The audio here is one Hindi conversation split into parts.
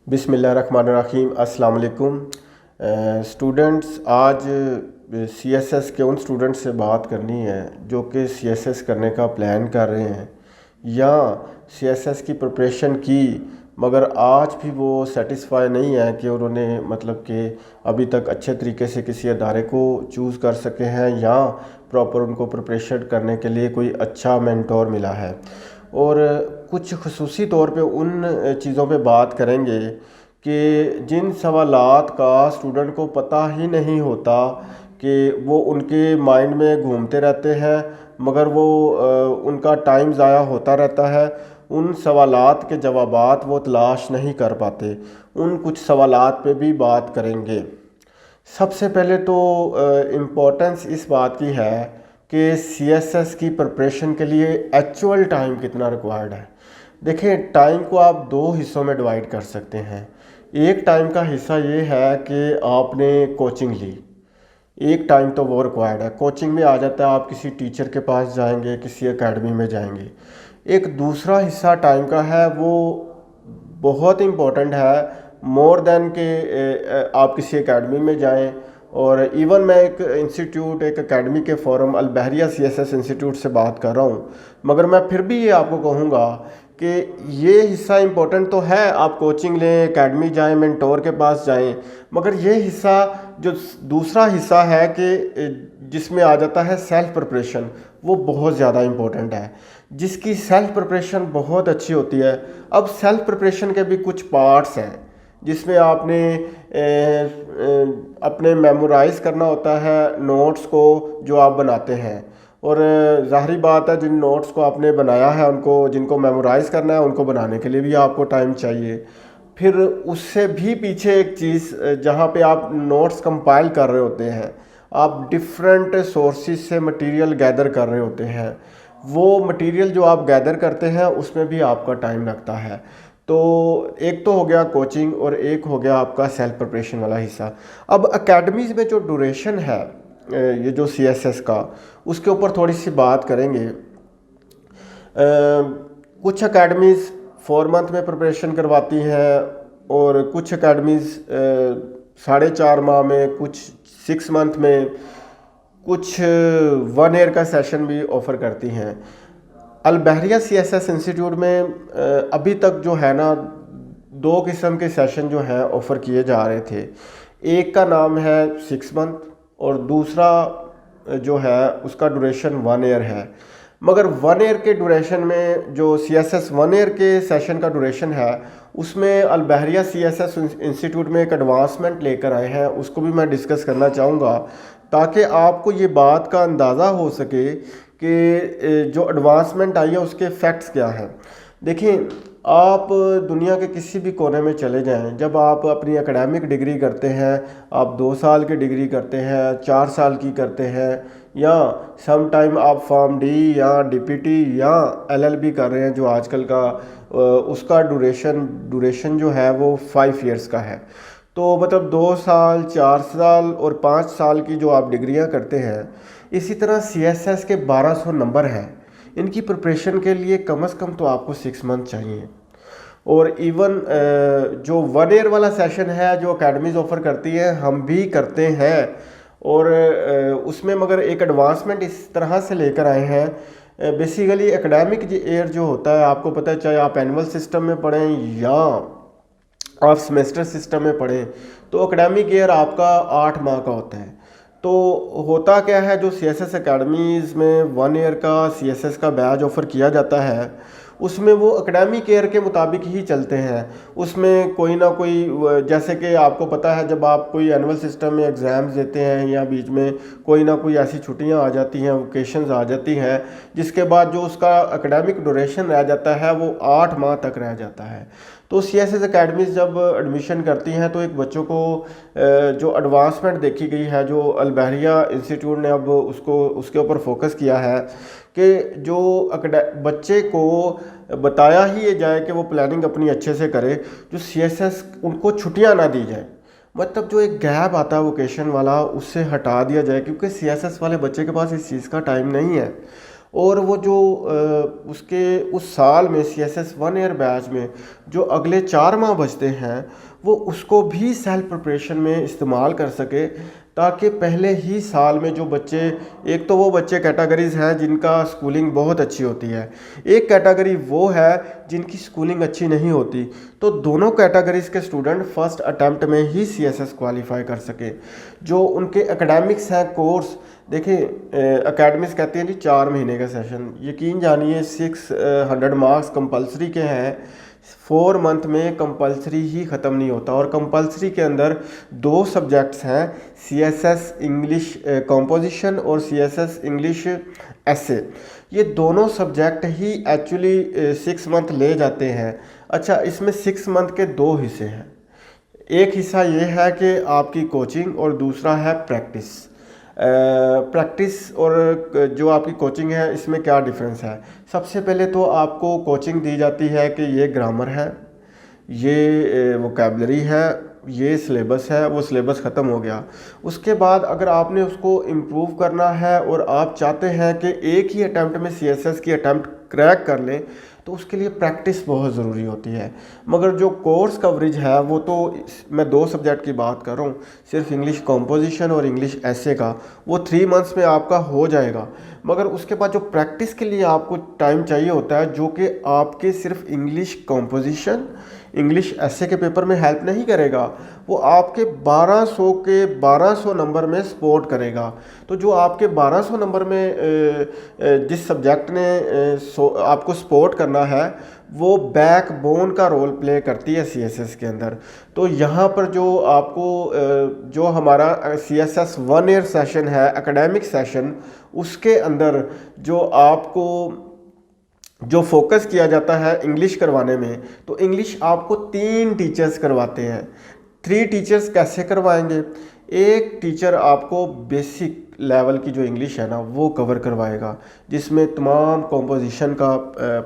बिस्मिल्लाहिर्रहमानिर्रहीम अस्सलाम वालेकुम। स्टूडेंट्स, आज सीएसएस के उन स्टूडेंट्स से बात करनी है जो कि सीएसएस करने का प्लान कर रहे हैं या सीएसएस की प्रिपरेशन की मगर आज भी वो सेटिस्फाई नहीं है कि उन्होंने मतलब कि अभी तक अच्छे तरीके से किसी अदारे को चूज़ कर सके हैं या प्रॉपर उनको प्रिपरेशन करने के लिए कोई अच्छा मेंटोर मिला है। और कुछ ख़ुसूसी तौर पे उन चीज़ों पे बात करेंगे कि जिन सवालात का स्टूडेंट को पता ही नहीं होता कि वो उनके माइंड में घूमते रहते हैं मगर वो उनका टाइम ज़ाया होता रहता है। उन सवालात के जवाबात वो तलाश नहीं कर पाते। उन कुछ सवालात पे भी बात करेंगे। सबसे पहले तो इम्पोर्टेंस इस बात की है कि सीएसएस की प्रिपरेशन के लिए एक्चुअल टाइम कितना रिक्वायर्ड है। देखिए, टाइम को आप दो हिस्सों में डिवाइड कर सकते हैं। एक टाइम का हिस्सा ये है कि आपने कोचिंग ली, एक टाइम तो वो रिक्वायर्ड है, कोचिंग में आ जाता है, आप किसी टीचर के पास जाएंगे, किसी एकेडमी में जाएंगे। एक दूसरा हिस्सा टाइम का है, वो बहुत इम्पोर्टेंट है, मोर देन के आप किसी एकेडमी में जाएं। और इवन मैं एक इंस्टीट्यूट, एक एकेडमी के फोरम अल बहरिया सीएसएस इंस्टीट्यूट से बात कर रहा हूँ, मगर मैं फिर भी ये आपको कहूँगा कि ये हिस्सा इम्पोर्टेंट तो है, आप कोचिंग लें, एकेडमी जाएं, मेंटोर के पास जाएं, मगर ये हिस्सा जो दूसरा हिस्सा है कि जिसमें आ जाता है सेल्फ प्रिपरेशन, वो बहुत ज़्यादा इम्पोर्टेंट है, जिसकी सेल्फ प्रिपरेशन बहुत अच्छी होती है। अब सेल्फ प्रिपरेशन के भी कुछ पार्ट्स हैं जिसमें आपने अपने मेमोराइज़ करना होता है नोट्स को जो आप बनाते हैं। और ज़ाहिरी बात है, जिन नोट्स को आपने बनाया है उनको, जिनको मेमोराइज़ करना है, उनको बनाने के लिए भी आपको टाइम चाहिए। फिर उससे भी पीछे एक चीज़, जहाँ पे आप नोट्स कंपाइल कर रहे होते हैं, आप डिफरेंट सोर्सेज से मटेरियल गैदर कर रहे होते हैं, वो मटेरियल जो आप गैदर करते हैं उसमें भी आपका टाइम लगता है। तो एक तो हो गया कोचिंग और एक हो गया आपका सेल्फ प्रिपरेशन वाला हिस्सा। अब एकेडमीज़ में जो ड्यूरेशन है ये जो सीएसएस का, उसके ऊपर थोड़ी सी बात करेंगे। कुछ एकेडमीज़ 4 मंथ में प्रिपरेशन करवाती हैं और कुछ एकेडमीज़ 4.5 माह में, कुछ 6 मंथ में, कुछ 1 ईयर का सेशन भी ऑफ़र करती हैं। अल बहरिया सीएसएस इंस्टीट्यूट में अभी तक जो है ना, 2 किस्म के सेशन जो हैं ऑफ़र किए जा रहे थे। एक का नाम है 6 मंथ और दूसरा जो है उसका ड्यूरेशन 1 ईयर है। मगर 1 ईयर के ड्यूरेशन में जो सीएसएस 1 ईयर के सेशन का ड्यूरेशन है, उसमें अल बहरिया सीएसएस इंस्टीट्यूट में एक एडवांसमेंट लेकर आए हैं, उसको भी मैं डिस्कस करना चाहूँगा ताकि आपको ये बात का अंदाज़ा हो सके कि जो एडवांसमेंट आई है उसके फैक्ट्स क्या हैं। देखिए, आप दुनिया के किसी भी कोने में चले जाएं, जब आप अपनी एकेडमिक डिग्री करते हैं, आप 2 साल की डिग्री करते हैं, 4 साल की करते हैं, या सम टाइम आप फार्म डी या डीपीटी या एलएलबी कर रहे हैं जो आजकल का, उसका ड्यूरेशन जो है वो 5 इयर्स का है। तो मतलब 2 साल, 4 साल और 5 साल की जो आप डिग्रियां करते हैं, इसी तरह सीएसएस के 1200 नंबर हैं। इनकी प्रिपरेशन के लिए कम से कम तो आपको 6 मंथ चाहिए। और इवन जो 1 ईयर वाला सेशन है जो एकेडमीज़ ऑफ़र करती हैं, हम भी करते हैं। और उसमें मगर एक एडवांसमेंट इस तरह से लेकर आए हैं। बेसिकली एकेडमिक ईयर जो होता है, आपको पता है, चाहे आप एनुअल सिस्टम में पढ़ें या आप सेमेस्टर सिस्टम में पढ़ें, तो एकेडमिक ईयर आपका 8 माह का होता है। तो होता क्या है, जो सीएसएस एकेडमीज़ में 1 ईयर का सीएसएस का बैच ऑफ़र किया जाता है, उसमें वो एकेडमिक ईयर के मुताबिक ही चलते हैं। उसमें कोई ना कोई, जैसे कि आपको पता है, जब आप कोई एनुअल सिस्टम में एग्ज़ाम्स देते हैं या बीच में कोई ना कोई ऐसी छुट्टियां आ जाती हैं, वेकेशंस आ जाती हैं, जिसके बाद जो उसका एकेडमिक ड्यूरेशन रह जाता है वो 8 माह तक रह जाता है। तो सीएसएस एकेडमीज़ जब एडमिशन करती हैं तो एक बच्चों को जो एडवांसमेंट देखी गई है, जो अल बहरिया इंस्टीट्यूट ने अब उसके ऊपर फोकस किया है कि जो बच्चे को बताया ही ये जाए कि वो प्लानिंग अपनी अच्छे से करे, जो सीएसएस उनको छुट्टियां ना दी जाए, मतलब जो एक गैप आता है वोकेशन वाला, उससे हटा दिया जाए, क्योंकि सीएसएस वाले बच्चे के पास इस चीज़ का टाइम नहीं है। और वो जो उसके उस साल में CSS 1 ईयर बैच में जो अगले 4 माह बचते हैं वो उसको भी सेल्फ प्रिपरेशन में इस्तेमाल कर सके, ताकि पहले ही साल में जो बच्चे, एक तो वो बच्चे कैटेगरीज हैं जिनका स्कूलिंग बहुत अच्छी होती है, एक कैटेगरी वो है जिनकी स्कूलिंग अच्छी नहीं होती, तो दोनों कैटेगरीज के स्टूडेंट फर्स्ट अटैम्प्ट में ही CSS क्वालिफाई कर सके। जो उनके एकेडमिक्स हैं कोर्स, देखिए एकेडमिक्स कहते हैं जी 4 महीने का सेशन, यकीन जानिए 600 मार्क्स कंपलसरी के हैं, 4 मंथ में कंपलसरी ही ख़त्म नहीं होता। और कंपलसरी के अंदर 2 सब्जेक्ट्स हैं, CSS इंग्लिश कंपोजिशन और CSS इंग्लिश ऐसे, ये दोनों सब्जेक्ट ही एक्चुअली 6 मंथ ले जाते हैं। अच्छा, इसमें 6 मंथ के 2 हिस्से हैं, एक हिस्सा ये है कि आपकी कोचिंग और दूसरा है प्रैक्टिस। प्रैक्टिस और जो आपकी कोचिंग है इसमें क्या डिफरेंस है। सबसे पहले तो आपको कोचिंग दी जाती है कि ये ग्रामर है, ये वोकैबलरी है, ये सिलेबस है, वो सिलेबस ख़त्म हो गया। उसके बाद अगर आपने उसको इम्प्रूव करना है और आप चाहते हैं कि एक ही अटैम्प्ट में CSS की अटैम्प्ट क्रैक कर लें, तो उसके लिए प्रैक्टिस बहुत ज़रूरी होती है। मगर जो कोर्स कवरेज है वो तो, मैं 2 सब्जेक्ट की बात कर रहा हूँ, सिर्फ इंग्लिश कंपोजिशन और इंग्लिश ऐसे का, वो 3 मंथ्स में आपका हो जाएगा। मगर उसके बाद जो प्रैक्टिस के लिए आपको टाइम चाहिए होता है, जो कि आपके सिर्फ इंग्लिश कंपोजिशन, इंग्लिश ऐसे के पेपर में हेल्प नहीं करेगा, वो आपके 1200 नंबर में सपोर्ट करेगा। तो जो आपके 1200 नंबर में जिस सब्जेक्ट ने आपको सपोर्ट करना है, वो बैकबोन का रोल प्ले करती है CSS के अंदर। तो यहाँ पर जो आपको जो हमारा CSS 1 ईयर सेशन है, एकेडमिक सेशन, उसके अंदर जो आपको जो फोकस किया जाता है इंग्लिश करवाने में, तो इंग्लिश आपको 3 टीचर्स करवाते हैं। 3 टीचर्स कैसे करवाएंगे, एक टीचर आपको बेसिक लेवल की जो इंग्लिश है ना वो कवर करवाएगा, जिसमें तमाम कॉम्पोजिशन का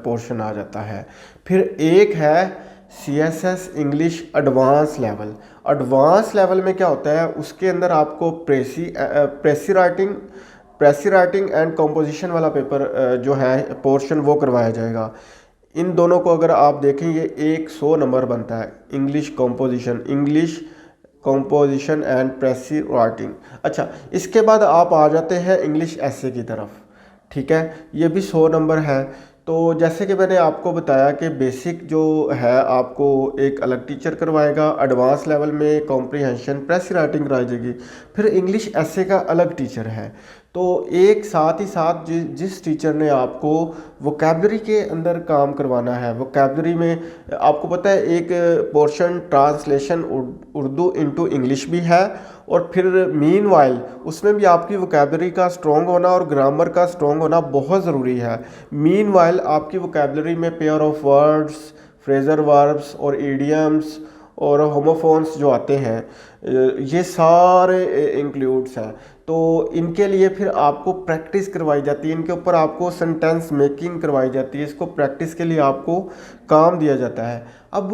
पोर्शन आ जाता है। फिर एक है CSS English advance level. Advance level में क्या होता है, उसके अंदर आपको प्रेसी राइटिंग एंड कंपोजिशन वाला पेपर जो है पोर्शन वो करवाया जाएगा। इन दोनों को अगर आप देखें, ये 100 नंबर बनता है, इंग्लिश कंपोजिशन एंड प्रेसी राइटिंग। अच्छा, इसके बाद आप आ जाते हैं इंग्लिश ऐसे की तरफ, ठीक है, ये भी 100 नंबर है। तो जैसे कि मैंने आपको बताया कि बेसिक जो है आपको एक अलग टीचर करवाएगा, एडवांस लेवल में कॉम्प्रिहेंशन प्रेसी राइटिंग कराई जाएगी, फिर इंग्लिश ऐसे का अलग टीचर है। तो एक साथ ही साथ जिस टीचर ने आपको वोकैबलरी के अंदर काम करवाना है, वोकैबलरी में आपको पता है एक portion translation Urdu into English भी है, और फिर मीनवाइल उसमें भी आपकी वोकैबलरी का स्ट्रॉन्ग होना और ग्रामर का स्ट्रॉन्ग होना बहुत ज़रूरी है। मीनवाइल आपकी वोकैबलरी में pair of words, Fraser verbs और इडियम्स और होमोफोन्स जो आते हैं, ये सारे इंक्लूड्स हैं। तो इनके लिए फिर आपको प्रैक्टिस करवाई जाती है, इनके ऊपर आपको सेंटेंस मेकिंग करवाई जाती है, इसको प्रैक्टिस के लिए आपको काम दिया जाता है। अब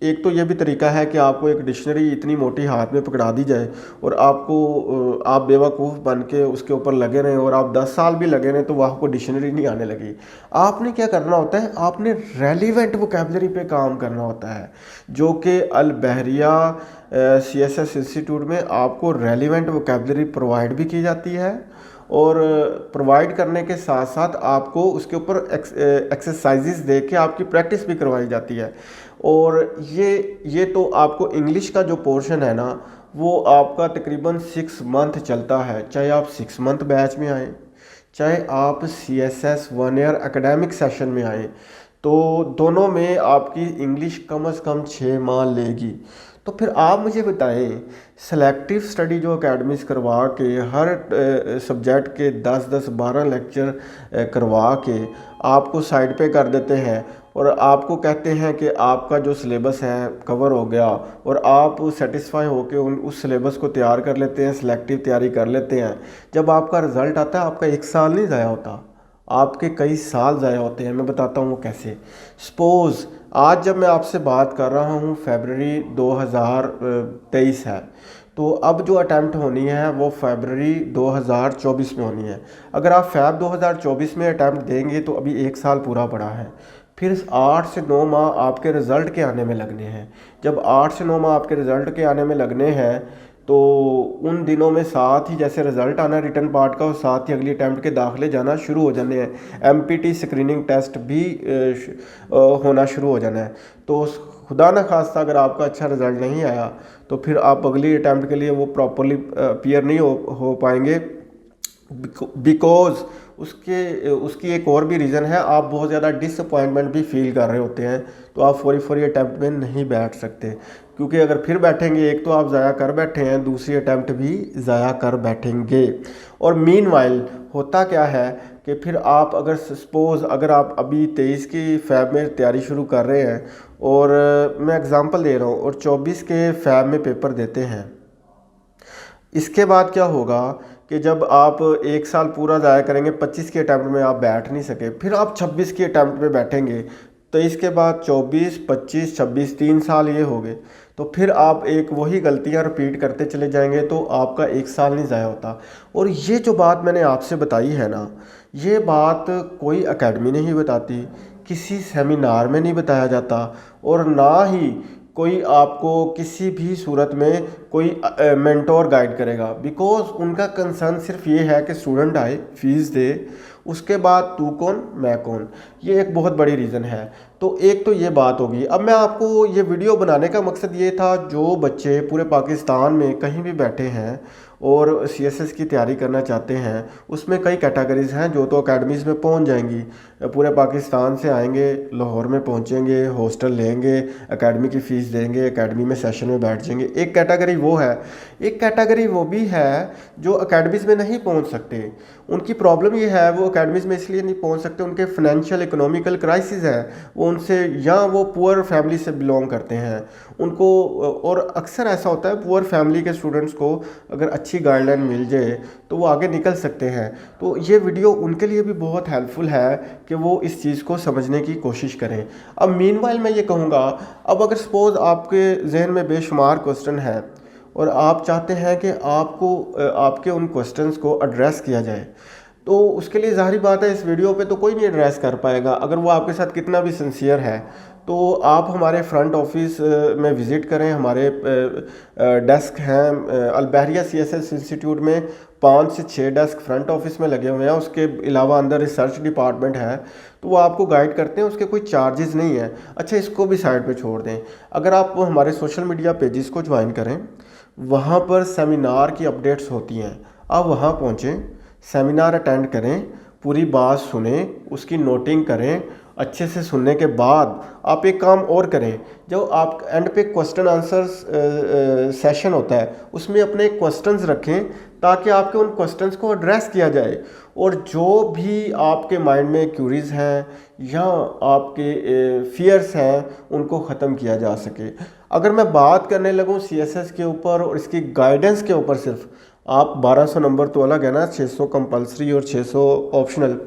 एक तो ये भी तरीका है कि आपको एक डिक्शनरी इतनी मोटी हाथ में पकड़ा दी जाए और आप बेवकूफ़ बन के उसके ऊपर लगे रहें और आप 10 साल भी लगे रहें तो वह आपको डिक्शनरी नहीं आने लगी। आपने क्या करना होता है, आपने रेलिवेंट वोकैबलरी पे काम करना होता है, जो कि अल बहरिया CSS इंस्टीट्यूट में आपको रेलिवेंट वोकैबलरी प्रोवाइड भी की जाती है, और प्रोवाइड करने के साथ साथ आपको उसके ऊपर एक्सरसाइजेस दे के आपकी प्रैक्टिस भी करवाई जाती है। और ये तो आपको इंग्लिश का जो पोर्शन है ना, वो आपका तकरीबन 6 मंथ चलता है, चाहे आप 6 मंथ बैच में आएँ, चाहे आप CSS 1 ईयर एकेडमिक सेशन में आएँ, तो दोनों में आपकी इंग्लिश कम से कम 6 माह लेगी। तो फिर आप मुझे बताएं, सेलेक्टिव स्टडी जो अकेडमीज करवा के हर सब्जेक्ट के 10-10 12 लेक्चर करवा के आपको साइड पे कर देते हैं और आपको कहते हैं कि आपका जो सिलेबस है कवर हो गया, और आप सेटिस्फाई होकर उस सिलेबस को तैयार कर लेते हैं, सिलेक्टिव तैयारी कर लेते हैं। जब आपका रिज़ल्ट आता है, आपका 1 साल नहीं ज़ाया होता, आपके कई साल ज़ाया होते हैं। मैं बताता हूँ वो कैसे। सपोज़ आज जब मैं आपसे बात कर रहा हूँ फरवरी 2023 है, तो अब जो अटैम्प्ट होनी है वो फरवरी 2024 में होनी है। अगर आप फ़ैब 2024 में अटैम्प्ट देंगे तो अभी 1 साल पूरा पड़ा है। फिर 8 से 9 माह आपके रिज़ल्ट के आने में लगने हैं। जब 8 से 9 माह आपके रिज़ल्ट के आने में लगने हैं तो उन दिनों में साथ ही जैसे रिज़ल्ट आना रिटर्न पार्ट का और साथ ही अगली अटैम्प्ट के दाखिले जाना शुरू हो जाने हैं। एमपीटी स्क्रीनिंग टेस्ट भी होना शुरू हो जाना है। तो खुदा न खास्ता अगर आपका अच्छा रिज़ल्ट नहीं आया तो फिर आप अगली अटैम्प्ट के लिए वो प्रॉपरली अपीयर नहीं हो पाएंगे, बिकॉज उसकी एक और भी रीज़न है, आप बहुत ज़्यादा डिसअपॉइंटमेंट भी फील कर रहे होते हैं। तो आप फौरी अटैम्प्ट में नहीं बैठ सकते, क्योंकि अगर फिर बैठेंगे एक तो आप ज़ाया कर बैठे हैं, दूसरी अटैम्प्ट भी ज़ाया कर बैठेंगे। और मीनवाइल होता क्या है कि फिर आप अगर सपोज़ अगर आप अभी 23 की फ़ैब में तैयारी शुरू कर रहे हैं और मैं एग्ज़ाम्पल दे रहा हूँ और 24 के फ़ैब में पेपर देते हैं, इसके बाद क्या होगा कि जब आप 1 साल पूरा ज़ाया करेंगे, 25 के अटैम्प्ट में आप बैठ नहीं सके, फिर आप 26 के अटैम्प्ट में बैठेंगे, तो इसके बाद 24, 25, 26 3 साल ये हो गए। तो फिर आप एक वही गलतियां रिपीट करते चले जाएंगे तो आपका 1 साल नहीं ज़ाया होता। और ये जो बात मैंने आपसे बताई है ना, ये बात कोई एकेडमी नहीं बताती, किसी सेमिनार में नहीं बताया जाता, और ना ही कोई आपको किसी भी सूरत में कोई मेंटोर गाइड करेगा। बिकॉज उनका कंसर्न सिर्फ ये है कि स्टूडेंट आए, फीस दे, उसके बाद तू कौन मैं कौन, ये एक बहुत बड़ी रीज़न है। तो एक तो ये बात होगी। अब मैं आपको ये वीडियो बनाने का मकसद ये था, जो बच्चे पूरे पाकिस्तान में कहीं भी बैठे हैं और सीएसएस की तैयारी करना चाहते हैं, उसमें कई कैटेगरीज़ हैं जो तो अकेडमीज़ में पहुंच जाएंगी, पूरे पाकिस्तान से आएंगे, लाहौर में पहुंचेंगे, हॉस्टल लेंगे, एकेडमी की फ़ीस देंगे, एकेडमी में सेशन में बैठ जाएंगे। एक कैटेगरी वो है। एक कैटेगरी वो भी है जो अकेडमीज़ में नहीं पहुंच सकते। उनकी प्रॉब्लम ये है, वो अकेडमीज़ में इसलिए नहीं पहुंच सकते, उनके फाइनेंशियल इकोनॉमिकल क्राइसिस है, वो उनसे या वो पुअर फैमिली से बिलोंग करते हैं उनको। और अक्सर ऐसा होता है, पुअर फैमिली के स्टूडेंट्स को अगर अच्छी गाइडलाइन मिल जाए तो वो आगे निकल सकते हैं। तो ये वीडियो उनके लिए भी बहुत हेल्पफुल है कि वो इस चीज़ को समझने की कोशिश करें। अब मीनवाइल मैं ये कहूँगा, अब अगर सपोज़ आपके जहन में बेशुमार क्वेश्चन है और आप चाहते हैं कि आपको आपके उन क्वेश्चंस को एड्रेस किया जाए, तो उसके लिए ज़ाहिर बात है इस वीडियो पे तो कोई नहीं एड्रेस कर पाएगा, अगर वो आपके साथ कितना भी सिंसियर है। तो आप हमारे फ्रंट ऑफिस में विज़िट करें, हमारे डेस्क हैं अलबहरिया सीएसएस इंस्टीट्यूट में 5 से 6 डेस्क फ्रंट ऑफिस में लगे हुए हैं। उसके अलावा अंदर रिसर्च डिपार्टमेंट है, तो वो आपको गाइड करते हैं, उसके कोई चार्जेस नहीं है। अच्छा, इसको भी साइड पे छोड़ दें, अगर आप हमारे सोशल मीडिया पेजेस को ज्वाइन करें, वहाँ पर सेमिनार की अपडेट्स होती हैं, आप वहाँ पहुँचें, सेमिनार अटेंड करें, पूरी बात सुने, उसकी नोटिंग करें। अच्छे से सुनने के बाद आप एक काम और करें, जब आप एंड पे क्वेश्चन आंसर सेशन होता है, उसमें अपने क्वेश्चंस रखें ताकि आपके उन क्वेश्चंस को एड्रेस किया जाए, और जो भी आपके माइंड में क्यूरीज हैं या आपके फियर्स हैं उनको ख़त्म किया जा सके। अगर मैं बात करने लगूँ सीएसएस के ऊपर और इसकी गाइडेंस के ऊपर, सिर्फ आप 1200 नंबर तो अलग है ना, 600 कंपलसरी और 600 ऑप्शनल,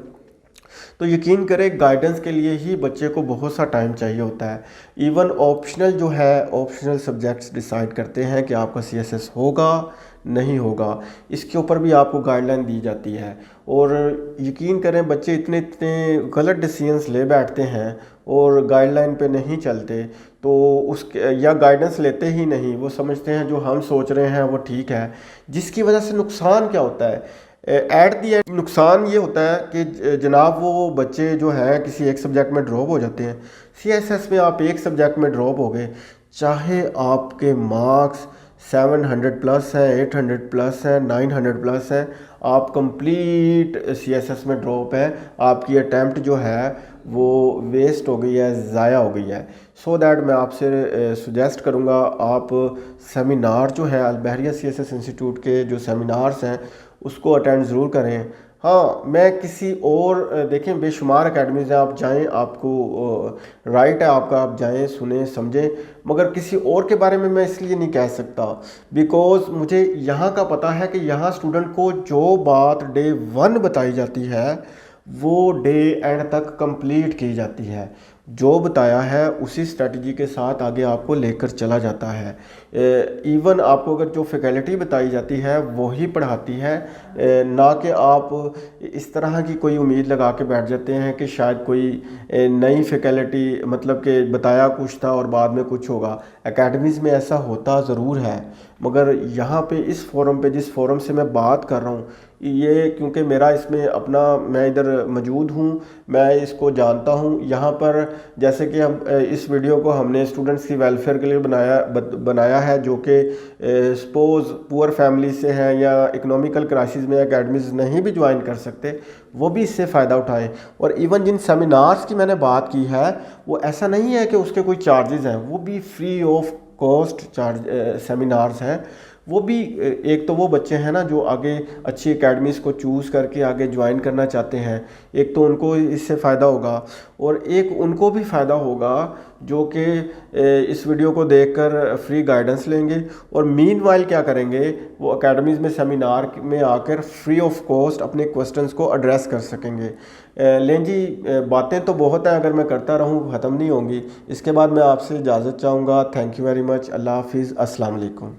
तो यकीन करें गाइडेंस के लिए ही बच्चे को बहुत सा टाइम चाहिए होता है। इवन ऑप्शनल जो है, ऑप्शनल सब्जेक्ट्स डिसाइड करते हैं कि आपका सीएसएस होगा नहीं होगा, इसके ऊपर भी आपको गाइडलाइन दी जाती है। और यकीन करें बच्चे इतने गलत डिसीजंस ले बैठते हैं और गाइडलाइन पे नहीं चलते, तो उसके या गाइडेंस लेते ही नहीं, वो समझते हैं जो हम सोच रहे हैं वो ठीक है, जिसकी वजह से नुकसान क्या होता है, एट दी एंड नुकसान ये होता है कि जनाब वो बच्चे जो हैं किसी एक सब्जेक्ट में ड्रॉप हो जाते हैं। सीएसएस में आप एक सब्जेक्ट में ड्रॉप हो गए, चाहे आपके मार्क्स 700 प्लस हैं, 800 प्लस हैं, 900 प्लस हैं, आप कंप्लीट सीएसएस में ड्रॉप है, आपकी अटैम्प्ट जो है वो वेस्ट हो गई है, ज़ाया हो गई है। सो दैट मैं आपसे सुजेस्ट करूँगा आप सेमिनार जो है अलबहरिया सीएसएस इंस्टीट्यूट के जो सेमिनार्स हैं उसको अटेंड ज़रूर करें। हाँ, मैं किसी और देखें बेशुमार अकेडमीज़ हैं, आप जाएं, आपको राइट है आपका, आप जाएं, सुने, समझें, मगर किसी और के बारे में मैं इसलिए नहीं कह सकता बिकॉज़ मुझे यहाँ का पता है कि यहाँ स्टूडेंट को जो बात डे 1 बताई जाती है वो डे एंड तक कंप्लीट की जाती है। जो बताया है उसी स्ट्रेटजी के साथ आगे आपको लेकर चला जाता है। इवन आपको अगर जो फैकल्टी बताई जाती है वही पढ़ाती है, ना कि आप इस तरह की कोई उम्मीद लगा के बैठ जाते हैं कि शायद कोई नई फैकल्टी, मतलब कि बताया कुछ था और बाद में कुछ होगा। एकेडमीज़ में ऐसा होता ज़रूर है, मगर यहाँ पे इस फोरम पे, जिस फोरम से मैं बात कर रहा हूँ, ये क्योंकि मेरा इसमें अपना, मैं इधर मौजूद हूँ, मैं इसको जानता हूँ। यहाँ पर जैसे कि हम इस वीडियो को हमने स्टूडेंट्स की वेलफेयर के लिए बनाया है, जो कि सपोज़ पुअर फैमिली से हैं या इकोनॉमिकल क्राइसिस में एकेडमीज़ नहीं भी ज्वाइन कर सकते, वो भी इससे फ़ायदा उठाएं। और इवन जिन सेमिनार्स की मैंने बात की है, वो ऐसा नहीं है कि उसके कोई चार्जेस हैं, वो भी फ्री ऑफ कॉस्ट सेमिनार्स हैं। वो भी एक तो वो बच्चे हैं ना जो आगे अच्छी एकेडमीज़ को चूज़ करके आगे ज्वाइन करना चाहते हैं, एक तो उनको इससे फ़ायदा होगा, और एक उनको भी फ़ायदा होगा जो कि इस वीडियो को देखकर फ्री गाइडेंस लेंगे, और मीनवाइल क्या करेंगे, वो एकेडमीज़ में सेमिनार में आकर फ्री ऑफ कॉस्ट अपने क्वेश्चंस को एड्रेस कर सकेंगे। लें जी, बातें तो बहुत हैं, अगर मैं करता रहूँ ख़त्म नहीं होंगी। इसके बाद मैं आपसे इजाज़त चाहूँगा। Thank you very much. अल्लाह हाफिज़। अस्सलाम वालेकुम।